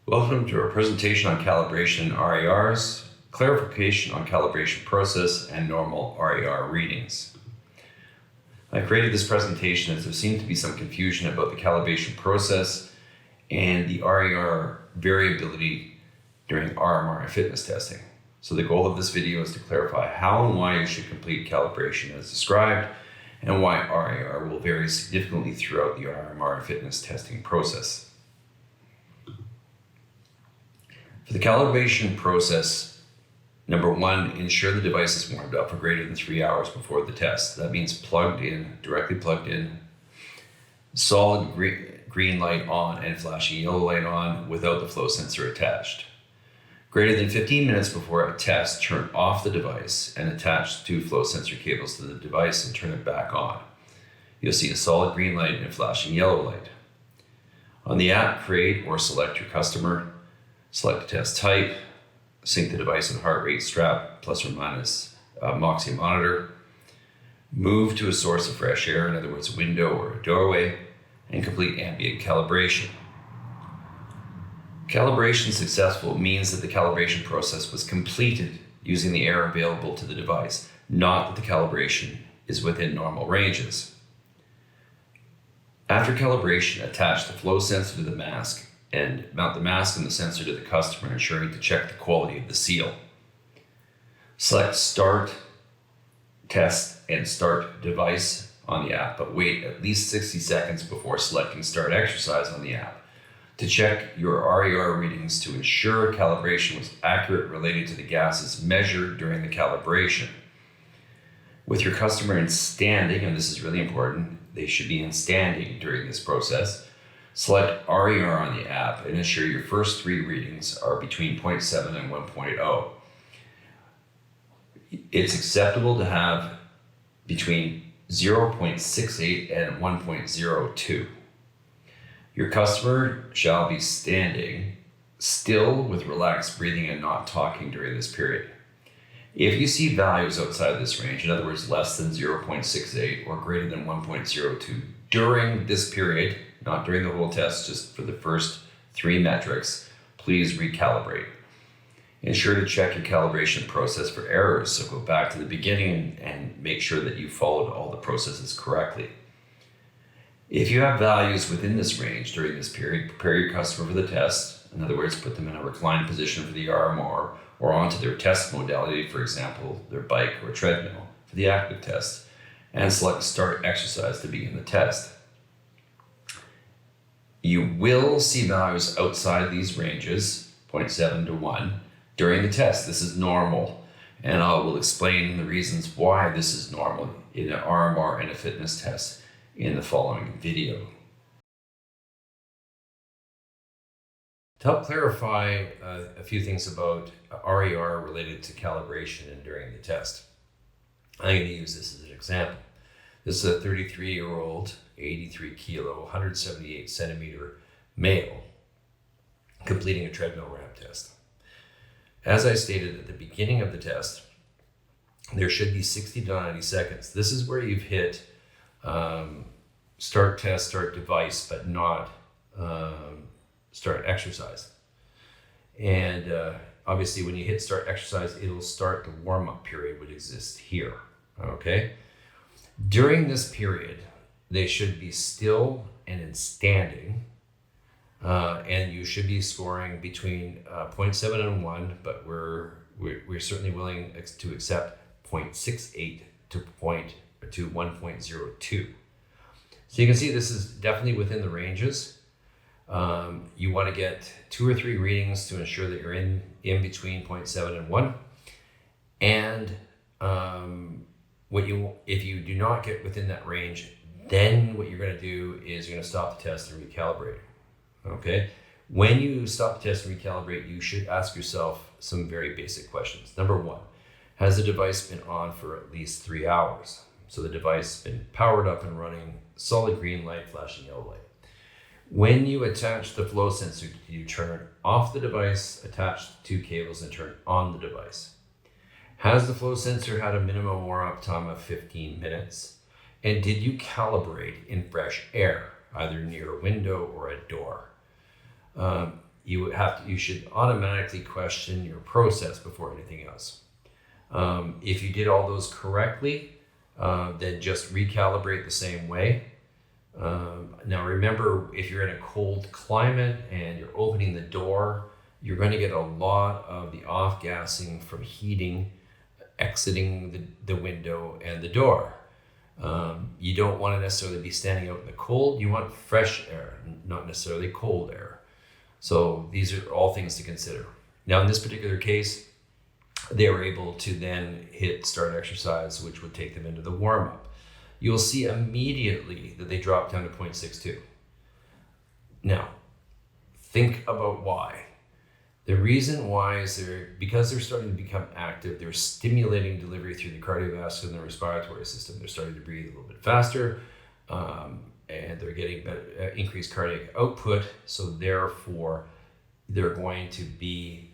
Welcome to our presentation on calibration and RERs, clarification on calibration process, and normal RER readings. I created this presentation as there seemed to be some confusion about the calibration process and the RER variability during RMR and fitness testing. So the goal of this video is to clarify how and why you should complete calibration as described, and why RER will vary significantly throughout the RMR and fitness testing process. For the calibration process, number one, ensure the device is warmed up for greater than 3 hours before the test. That means directly plugged in, solid green light on and flashing yellow light on without the flow sensor attached. Greater than 15 minutes before a test, turn off the device and attach 2 flow sensor cables to the device and turn it back on. You'll see a solid green light and a flashing yellow light. On the app, create or select your customer. Select a test type, sync the device and heart rate strap plus or minus Moxie monitor, move to a source of fresh air, in other words, a window or a doorway, and complete ambient calibration. Calibration successful means that the calibration process was completed using the air available to the device, not that the calibration is within normal ranges. After calibration, attach the flow sensor to the mask and mount the mask and the sensor to the customer, ensuring to check the quality of the seal. Select Start Test and Start Device on the app, but wait at least 60 seconds before selecting Start Exercise on the app to check your RER readings to ensure calibration was accurate related to the gases measured during the calibration. With your customer in standing, and this is really important, they should be in standing during this process, select RER on the app and ensure your first 3 readings are between 0.7 and 1.0. It's acceptable to have between 0.68 and 1.02. Your customer shall be standing still with relaxed breathing and not talking during this period. If you see values outside this range, in other words, less than 0.68 or greater than 1.02 during this period, not during the whole test, just for the first 3 metrics, please recalibrate. Ensure to check your calibration process for errors, so go back to the beginning and make sure that you followed all the processes correctly. If you have values within this range during this period, prepare your customer for the test. In other words, put them in a reclined position for the RMR or onto their test modality, for example, their bike or treadmill for the active test, and select Start Exercise to begin the test. You will see values outside these ranges, 0.7 to 1, during the test. This is normal, and I will explain the reasons why this is normal in an RMR and a fitness test in the following video. To help clarify a few things about RER related to calibration and during the test, I'm going to use this as an example. This is a 33-year-old, 83 kilo, 178 centimeter male completing a treadmill ramp test. As I stated at the beginning of the test, there should be 60 to 90 seconds. This is where you've hit Start Test, Start Device, but not Start Exercise. And obviously when you hit Start Exercise, it'll start the warm-up period would exist here, okay? During this period, they should be still and in standing, and you should be scoring between 0.7 and 1, but we're certainly willing to accept 0.68 to 1.02. So you can see this is definitely within the ranges. You want to get 2 or 3 readings to ensure that you're in between 0.7 and 1, and if you do not get within that range, then what you're going to do is you're going to stop the test and recalibrate. Okay? When you stop the test and recalibrate, you should ask yourself some very basic questions. Number 1, has the device been on for at least 3 hours? So the device has been powered up and running, solid green light, flashing yellow light. When you attach the flow sensor, you turn off the device, attach the 2 cables, and turn on the device. Has the flow sensor had a minimum warm-up time of 15 minutes? And did you calibrate in fresh air, either near a window or a door? you should automatically question your process before anything else. If you did all those correctly, then just recalibrate the same way. Now remember, if you're in a cold climate and you're opening the door, you're going to get a lot of the off-gassing from heating exiting the window and the door. You don't want to necessarily be standing out in the cold. You want fresh air, not necessarily cold air. So these are all things to consider. Now in this particular case, they were able to then hit start exercise, which would take them into the warm-up. You'll see immediately that they drop down to 0.62. Now, think about why. The reason why is because they're starting to become active, they're stimulating delivery through the cardiovascular and the respiratory system. They're starting to breathe a little bit faster, and they're getting better, increased cardiac output. So therefore, they're going to be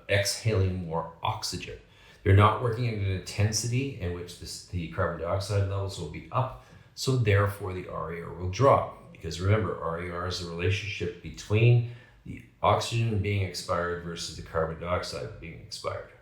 exhaling more oxygen. They're not working at an intensity in which the carbon dioxide levels will be up, so therefore the RER will drop. Because remember, RER is the relationship between the oxygen being expired versus the carbon dioxide being expired.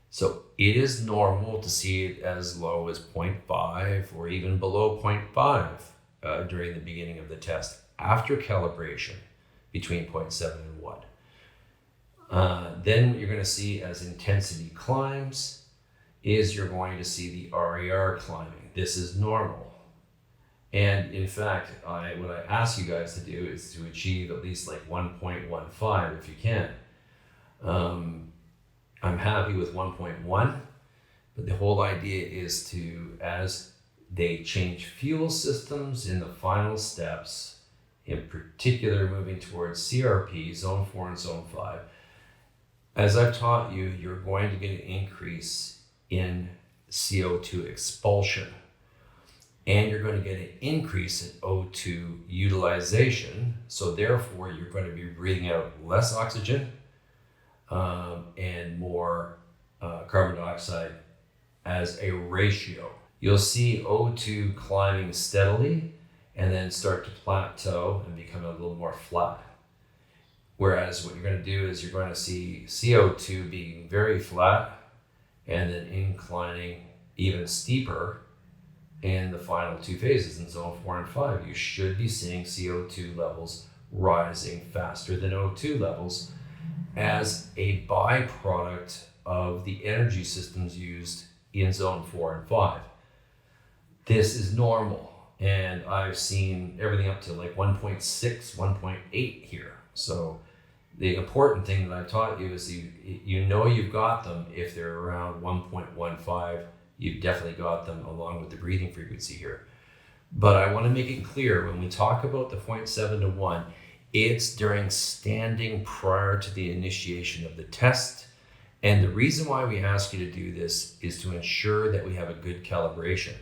So it is normal to see it as low as 0.5 or even below 0.5 during the beginning of the test after calibration between 0.7 and 1. Then what you're going to see as intensity climbs is you're going to see the RER climbing. This is normal. And in fact, what I ask you guys to do is to achieve at least like 1.15 if you can. I'm happy with 1.1, but the whole idea is to, as they change fuel systems in the final steps, in particular moving towards CRP, zone 4 and zone 5, as I've taught you, you're going to get an increase in CO2 expulsion. And you're going to get an increase in O2 utilization. So therefore, you're going to be breathing out less oxygen and more carbon dioxide as a ratio. You'll see O2 climbing steadily and then start to plateau and become a little more flat. Whereas what you're going to do is you're going to see CO2 being very flat and then inclining even steeper in the final two phases in zone 4 and 5. You should be seeing CO2 levels rising faster than O2 levels as a byproduct of the energy systems used in zone 4 and 5. This is normal, and I've seen everything up to like 1.6, 1.8 here. So the important thing that I've taught you is you know you've got them if they're around 1.15. You've definitely got them along with the breathing frequency here. But I want to make it clear when we talk about the 0.7 to 1, it's during standing prior to the initiation of the test. And the reason why we ask you to do this is to ensure that we have a good calibration.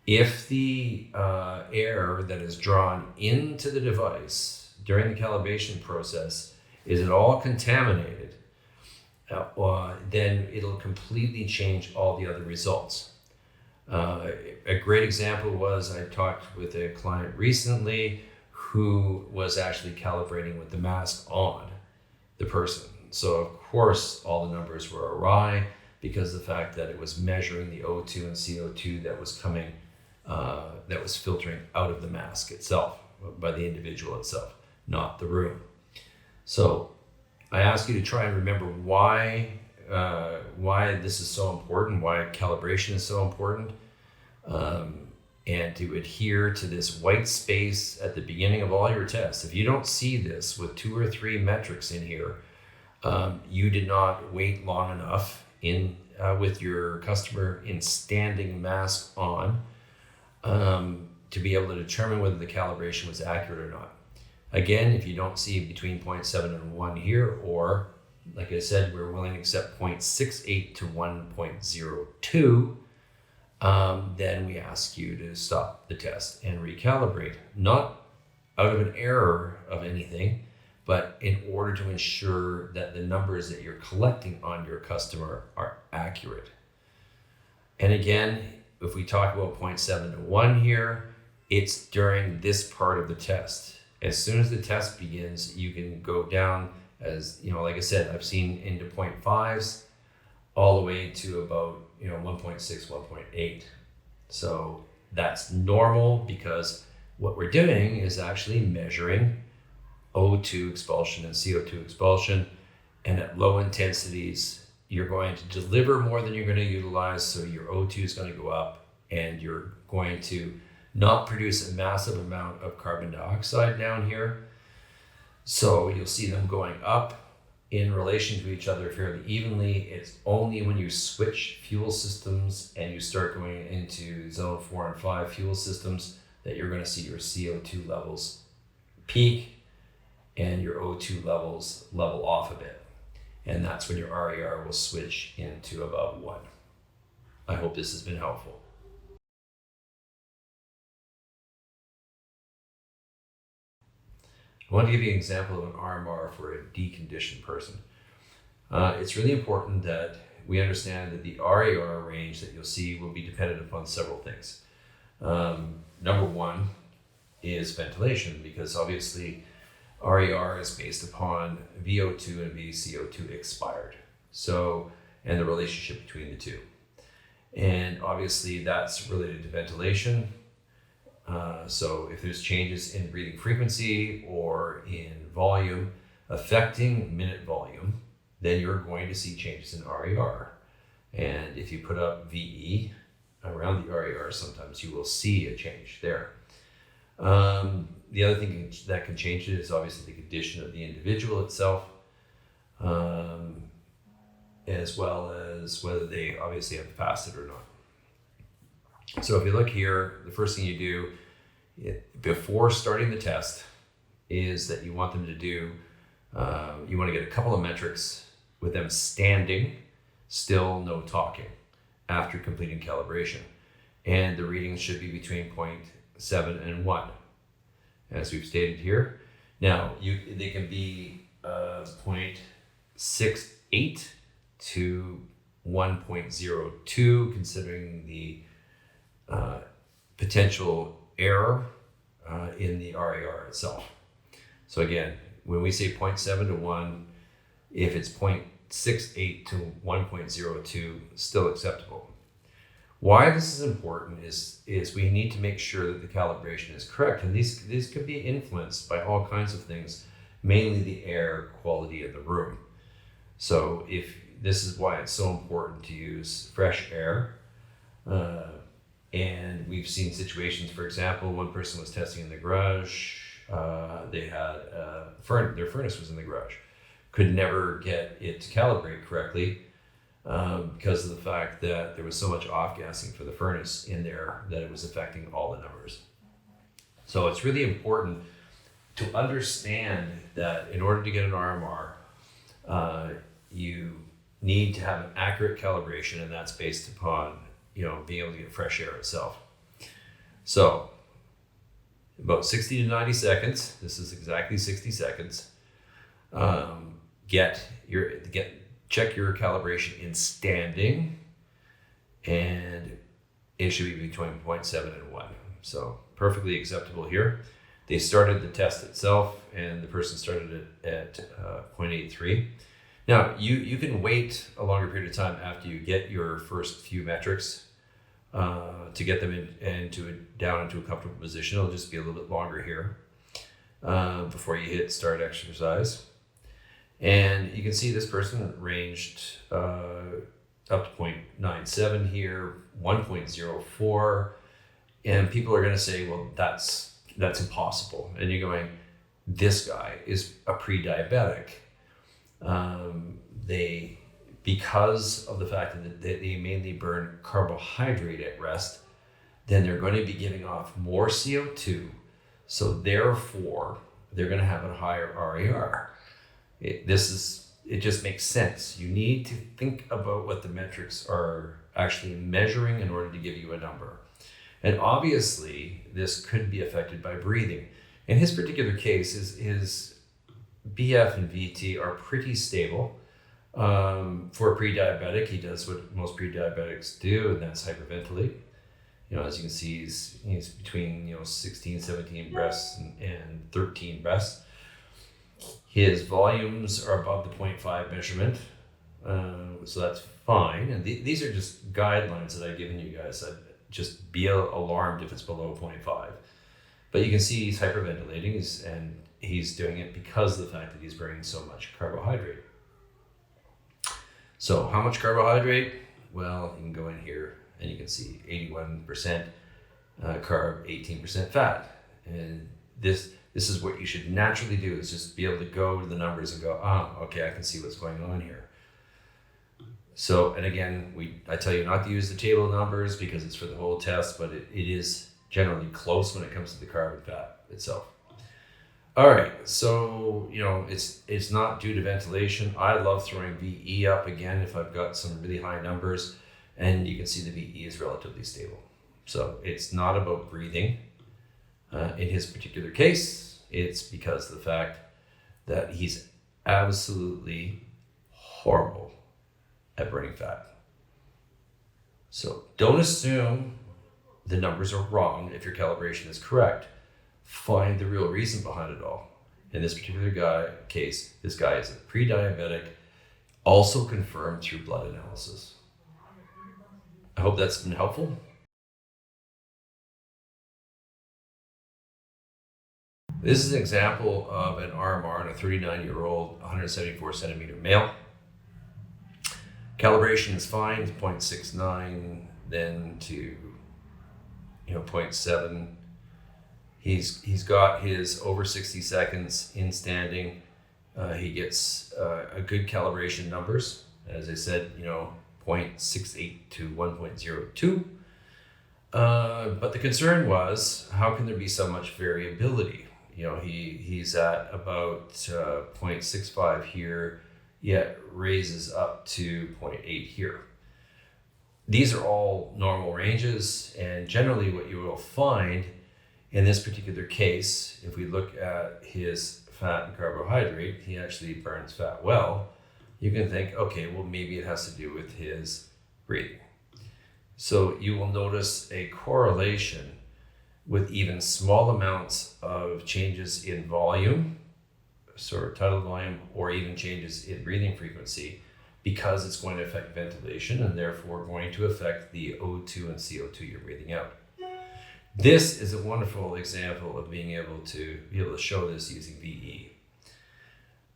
If the air that is drawn into the device during the calibration process is at all contaminated, then it'll completely change all the other results. A great example was I talked with a client recently who was actually calibrating with the mask on the person. So of course all the numbers were awry because of the fact that it was measuring the O2 and CO2 that was coming, that was filtering out of the mask itself by the individual itself, not the room. So I ask you to try and remember why this is so important, why calibration is so important, and to adhere to this white space at the beginning of all your tests. If you don't see this with 2 or 3 metrics in here, you did not wait long enough with your customer in standing mask on to be able to determine whether the calibration was accurate or not. Again, if you don't see between 0.7 and 1 here, or like I said, we're willing to accept 0.68 to 1.02, then we ask you to stop the test and recalibrate, not out of an error of anything, but in order to ensure that the numbers that you're collecting on your customer are accurate. And again, if we talk about 0.7 to 1 here, it's during this part of the test. as soon as the test begins, you can go down, as you know, like I said, I've seen into 0.5s all the way to about 1.6, 1.8. So that's normal, because what we're doing is actually measuring O2 expulsion and CO2 expulsion. And at low intensities, you're going to deliver more than you're going to utilize. So your O2 is going to go up, and you're going to not produce a massive amount of carbon dioxide down here. So you'll see them going up in relation to each other fairly evenly. It's only when you switch fuel systems and you start going into zone 4 and 5 fuel systems that you're going to see your CO2 levels peak and your O2 levels level off a bit. And that's when your RER will switch into above 1. I hope this has been helpful. I want to give you an example of an RMR for a deconditioned person. It's really important that we understand that the RER range that you'll see will be dependent upon several things. Number one is ventilation, because obviously RER is based upon VO2 and VCO2 expired. So, and the relationship between the two. And obviously that's related to ventilation. So if there's changes in breathing frequency or in volume affecting minute volume, then you're going to see changes in RER. And if you put up VE around the RER, sometimes you will see a change there. The other thing that can change it is obviously the condition of the individual itself, as well as whether they obviously have passed it or not. So if you look here, the first thing you do before starting the test is that you want them to do, you want to get a couple of metrics with them standing, still, no talking, after completing calibration. And the readings should be between 0.7 and 1, as we've stated here. Now, they can be 0.68 to 1.02, considering the potential error in the RER itself. So again, when we say 0.7 to 1, if it's 0.68 to 1.02, still acceptable. Why this is important is we need to make sure that the calibration is correct. And these could be influenced by all kinds of things, mainly the air quality of the room. So this is why it's so important to use fresh air. And we've seen situations, for example, one person was testing in the garage. They had their furnace was in the garage. Could never get it to calibrate correctly because of the fact that there was so much off-gassing for the furnace in there that it was affecting all the numbers. So it's really important to understand that in order to get an RMR, you need to have an accurate calibration, and that's based upon being able to get fresh air itself. So about 60 to 90 seconds, this is exactly 60 seconds, check your calibration in standing, and it should be between 0.7 and 1. So perfectly acceptable here. They started the test itself, and the person started it at 0.83. Now, you can wait a longer period of time after you get your first few metrics to get them down into a comfortable position. It'll just be a little bit longer here before you hit start exercise. And you can see this person ranged up to 0.97 here, 1.04. And people are going to say, well, that's impossible. And you're going, this guy is a pre-diabetic. Because of the fact that they mainly burn carbohydrate at rest, then they're going to be giving off more CO2. So therefore, they're going to have a higher RER. It just makes sense. You need to think about what the metrics are actually measuring in order to give you a number. And obviously, this could be affected by breathing. In his particular case, his BF and VT are pretty stable. For a pre-diabetic, he does what most pre-diabetics do, and that's hyperventilate. As you can see, he's between 16, 17 breaths and 13 breaths. His volumes are above the 0.5 measurement, so that's fine. And these are just guidelines that I've given you guys. I'd just be alarmed if it's below 0.5. But you can see he's hyperventilating, and he's doing it because of the fact that he's burning so much carbohydrate. So how much carbohydrate? Well, you can go in here and you can see 81% carb, 18% fat. And this is what you should naturally do, is just be able to go to the numbers and go, okay, I can see what's going on here. So, and again, I tell you not to use the table of numbers because it's for the whole test, but it is generally close when it comes to the carb and fat itself. All right, so it's not due to ventilation. I love throwing VE up again if I've got some really high numbers, and you can see the VE is relatively stable. So it's not about breathing. In his particular case, it's because of the fact that he's absolutely horrible at burning fat. So don't assume the numbers are wrong if your calibration is correct. Find the real reason behind it all. In this particular case, this guy is a pre-diabetic, also confirmed through blood analysis. I hope that's been helpful. This is an example of an RMR in a 39-year-old, 174 centimeter male. Calibration is fine, 0.69, then to 0.7. He's got his over 60 seconds in standing. He gets a good calibration numbers. As I said, 0.68 to 1.02. But the concern was, how can there be so much variability? He's at about 0.65 here, yet raises up to 0.8 here. These are all normal ranges, and generally what you will find in this particular case, if we look at his fat and carbohydrate, he actually burns fat well. You can think, okay, well, maybe it has to do with his breathing. So you will notice a correlation with even small amounts of changes in volume, sort of tidal volume, or even changes in breathing frequency, because it's going to affect ventilation and therefore going to affect the O2 and CO2 you're breathing out. This is a wonderful example of being able to show this using VE.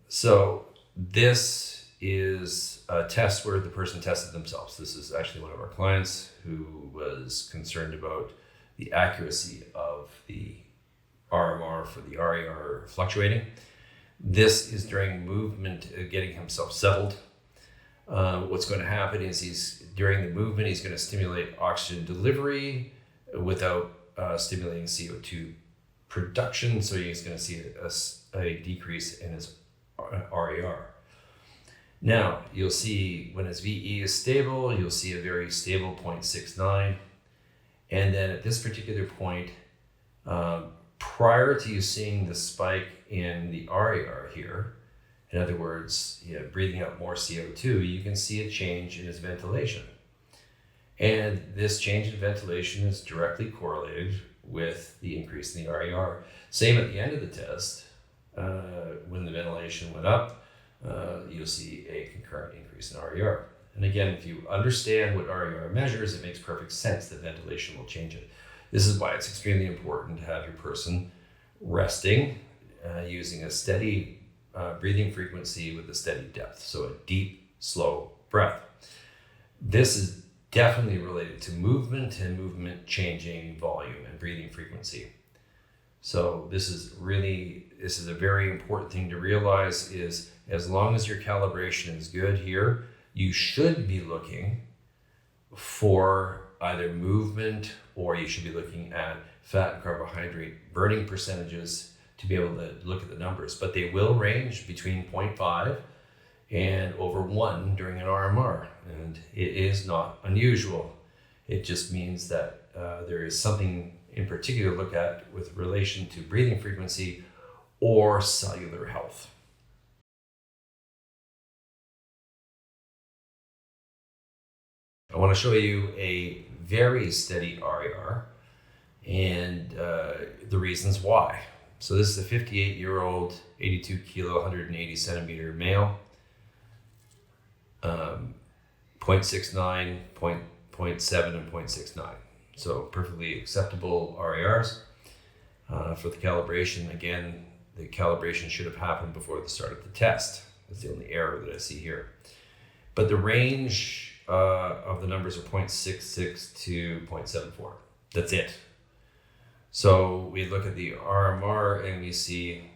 So this is a test where the person tested themselves. This is actually one of our clients who was concerned about the accuracy of the RMR for the RER fluctuating. This is during movement, getting himself settled. What's going to happen is during the movement, he's going to stimulate oxygen delivery without stimulating CO2 production. So he's going to see a decrease in his RER. Now, you'll see when his VE is stable, you'll see a very stable 0.69. And then at this particular point, prior to you seeing the spike in the RER here, in other words, breathing out more CO2, you can see a change in his ventilation. And this change in ventilation is directly correlated with the increase in the RER. Same at the end of the test, when the ventilation went up, you'll see a concurrent increase in RER. And again, if you understand what RER measures, it makes perfect sense that ventilation will change it. This is why it's extremely important to have your person resting, using a steady breathing frequency with a steady depth. So a deep, slow breath. This is definitely related to movement and movement changing volume and breathing frequency. So this is a very important thing to realize, is as long as your calibration is good here, you should be looking for either movement, or you should be looking at fat and carbohydrate burning percentages to be able to look at the numbers. But they will range between 0.5 and over 1 during an RMR. And it is not unusual. It just means that there is something in particular to look at with relation to breathing frequency or cellular health. I want to show you a very steady RER, and the reasons why. So this is a 58-year-old, 82 kilo, 180 centimeter male, 0.69, 0.7, and 0.69. So perfectly acceptable RERs. For the calibration, again, the calibration should have happened before the start of the test. That's the only error that I see here. But the range of the numbers are 0.66 to 0.74. That's it. So we look at the RMR and we see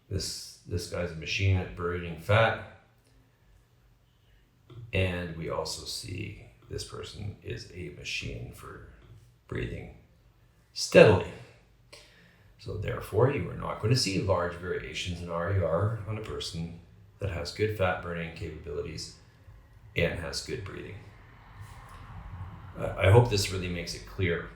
this guy's a machine at burning fat. And we also see this person is a machine for breathing steadily. So therefore, you are not going to see large variations in RER on a person that has good fat burning capabilities and has good breathing. I hope this really makes it clear